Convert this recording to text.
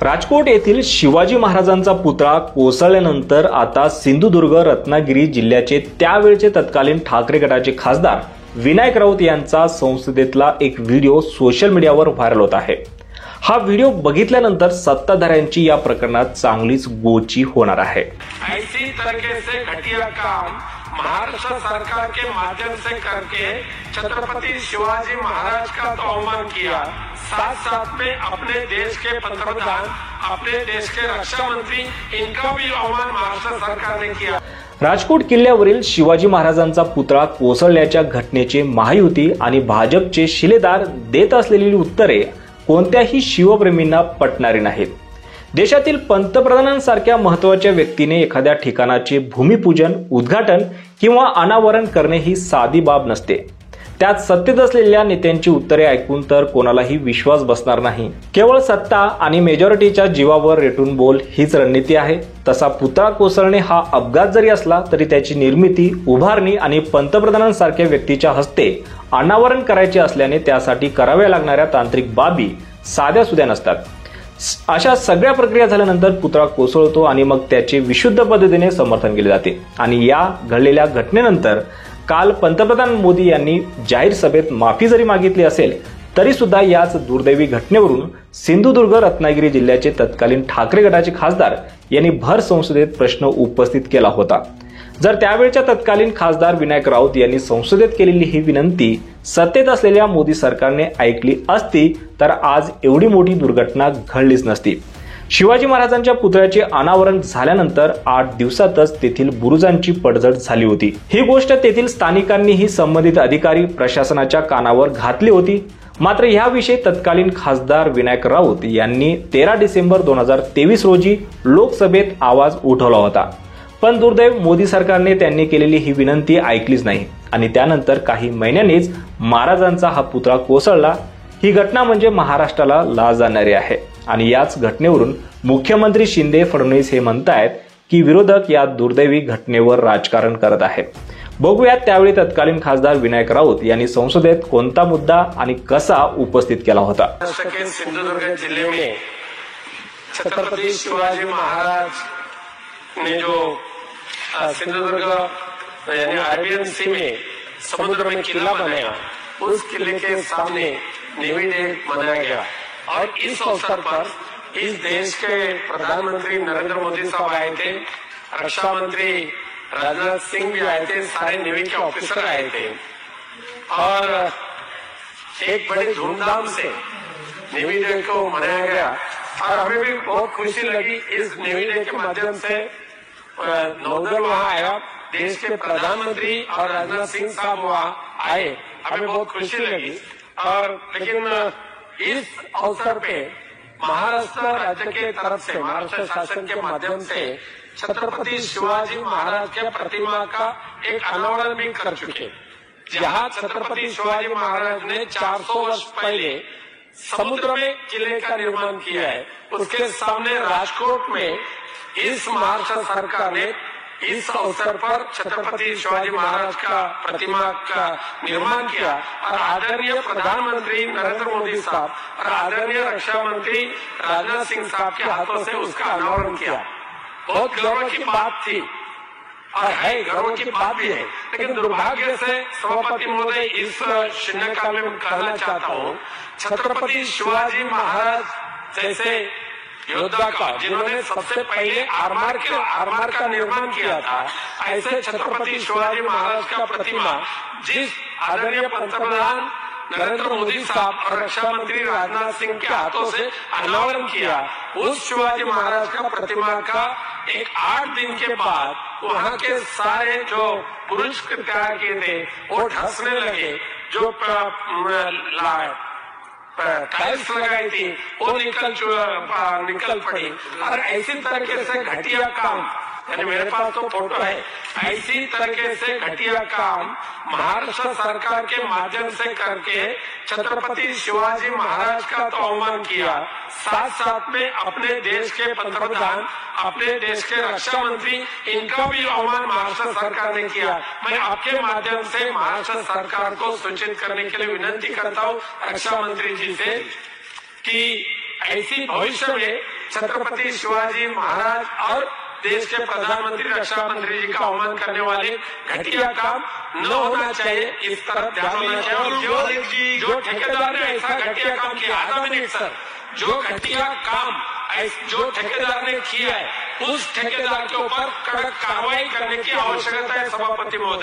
राजकोट येथील शिवाजी महाराजांचा पुतळा कोसळल्यानंतर आता सिंधुदुर्ग रत्नागिरी जिल्ह्याचे त्यावेळचे तत्कालीन ठाकरे गटाचे खासदार विनायक राऊत यांचा संसदेतला एक व्हिडिओ सोशल मीडियावर व्हायरल होत आहे। हा व्हिडिओ बघितल्यानंतर सत्ताधाऱ्यांची या प्रकरणात चांगलीच गोची होणार आहे। ऐसी तरीके से घटिया काम महाराष्ट्र सरकार के माध्यम से करके छत्रपति शिवाजी महाराज का तो अवमान किया, साथ साथ में अपने देश के पंतप्रधान, अपने देश के रक्षा मंत्री, इनका भी अवमान महाराष्ट्र सरकार ने किया। राजकोट किल्ल्यावरील शिवाजी महाराजांचा पुतळा कोसळल्याच्या घटनेचे महायुती आणि भाजपचे शिलेदार देत असलेली उत्तरे कोणत्याही शिवप्रेमींना पटणारी नाहीत। देशातील पंतप्रधानांसारख्या महत्त्वाच्या व्यक्तीने एखाद्या ठिकाणाचे भूमिपूजन, उद्घाटन किंवा अनावरण करणे ही साधी बाब नसते। त्यात सत्तेत असलेल्या नेत्यांची उत्तरे ऐकून तर कोणालाही विश्वास बसणार नाही। केवळ सत्ता आणि मेजॉरिटीच्या जीवावर रेटून बोल हीच रणनीती आहे। तसा पुतळा कोसळणे हा अपघात जरी असला तरी त्याची निर्मिती, उभारणी आणि पंतप्रधानांसारख्या व्यक्तीच्या हस्ते अनावरण करायचे असल्याने त्यासाठी कराव्या लागणाऱ्या तांत्रिक बाबी साध्या सुध्या नसतात। अशा सगळ्या प्रक्रिया झाल्यानंतर पुतळा कोसळतो आणि मग त्याचे विशुद्ध पद्धतीने समर्थन केले जाते। आणि या घडलेल्या घटनेनंतर काल पंतप्रधान मोदी यांनी जाहीर सभेत माफी जरी मागितली असेल तरी सुद्धा याच दुर्दैवी घटनेवरून सिंधुदुर्ग रत्नागिरी जिल्ह्याचे तत्कालीन ठाकरे गटाचे खासदार यांनी भर संसदेत प्रश्न उपस्थित केला होता। जर त्यावेळच्या तत्कालीन खासदार विनायक राऊत यांनी संसदेत केलेली ही विनंती सत्तेत असलेल्या मोदी सरकारने ऐकली असती तर आज एवढी मोठी दुर्घटना घडलीच नसती। शिवाजी महाराजांच्या पुतळ्याचे अनावरण झाल्यानंतर 8 दिवसातच तेथील बुरुजांची पडझड झाली होती। ही गोष्ट तेथील स्थानिकांनीही संबंधित अधिकारी प्रशासनाच्या कानावर घातली होती। मात्र याविषयी तत्कालीन खासदार विनायक राऊत यांनी 13 डिसेंबर 2023 रोजी लोकसभेत आवाज उठवला होता। पण दुर्दैव मोदी सरकारने त्यांनी केलेली ही विनंती ऐकलीच नाही आणि त्यानंतर काही महिन्यांनीच महाराजांचा हा पुतळा कोसळला। ही घटना म्हणजे महाराष्ट्राला लाज जाणारी आहे आणि याच घटनेवरून मुख्यमंत्री शिंदे, फडणवीस हे म्हणतायत की विरोधक या दुर्दैवी घटनेवर राजकारण करत आहेत। बघूयात त्यावेळी तत्कालीन खासदार विनायक राऊत यांनी संसदेत कोणता मुद्दा आणि कसा उपस्थित केला होता। सिंधुदुर्ग जिले में छत्रपति शिवाजी महाराज ने जो सिंधुदुर्ग यानी अरेबियन सी में समुद्र में किला बनाया, उस किले के सामने नेवी डे मनाया गया और इस अवसर पर इस देश के प्रधानमंत्री नरेंद्र मोदी साहब आए थे, रक्षा मंत्री राजनाथ सिंह भी आए थे, सारे नेवी के ऑफिसर आए थे और एक बड़े धूमधाम से नेवी डे को मनाया गया। और हमें भी बहुत खुशी लगी इस नेवी डे के माध्यम से नौदल वहां आया, देश के प्रधानमंत्री और राजनाथ सिंह साहब वहां आए, हमें बहुत खुशी लगी। और लेकिन इस अवसर पे महाराष्ट्र राज्य के तरफ से, महाराष्ट्र शासन के माध्यम से छत्रपति शिवाजी महाराज के प्रतिमा का एक अनावरण भी कर चुके, जहां छत्रपति शिवाजी महाराज ने 400 वर्ष पहले समुद्र में किले का निर्माण किया है, उसके सामने राजकोट में इस महाराष्ट्र सरकार ने इस अवसर पर छत्रपति शिवाजी महाराज का प्रतिमा का निर्माण किया और आदरणीय प्रधानमंत्री नरेंद्र मोदी साहब और आदरणीय रक्षा मंत्री राजनाथ सिंह साहब के हाथों से उसका अनावरण किया। बहुत गर्व की बात थी और है, गर्व की बात भी है। लेकिन दुर्भाग्य से सभापति महोदय इस शून्यकाल में कहना चाहता हूँ, छत्रपति शिवाजी महाराज जैसे योद्धा का, जिन्होंने सबसे पहले आरमार का निर्माण किया था, ऐसे छत्रपति शिवाजी महाराज का प्रतिमा जिस आदरणीय पंतप्रधान नरेंद्र मोदी साहब और रक्षा मंत्री राजनाथ सिंह के हाथों से अनावरण किया, उस शिवाजी महाराज का प्रतिमा का एक 8 दिन के बाद वहां के सारे जो पुरुष तैयार किए थे वो धंसने लगे, जो टाइल्स लगाई थी वो निकल पड़ी। और ऐसी तरीके से घटिया काम, यानी मेरे पास तो फोटो है, ऐसी तरीके से घटिया काम महाराष्ट्र सरकार के माध्यम से करके छत्रपति शिवाजी महाराज का तो अवमान किया, साथ साथ में अपने देश के पंतप्रधान, अपने देश के रक्षा मंत्री, इनका भी अवमान महाराष्ट्र सरकार ने किया। मैं आपके माध्यम से महाराष्ट्र सरकार को सूचित करने के लिए विनती करता हूँ रक्षा मंत्री जी से कि ऐसी भविष्य में छत्रपति शिवाजी महाराज और देश के प्रधानमंत्री रक्षा मंत्री जी का अवमान करने वाले घटिया काम न होना चाहिए, इस तरफ ध्यान देना चाहिए। जो ठेकेदार ने ऐसा घटिया काम किया, आधा मिनट सर, जो घटिया काम जो ठेकेदार ने किया है उस ठेकेदार के ऊपर कड़क कार्रवाई करने की आवश्यकता है सभापति महोदय।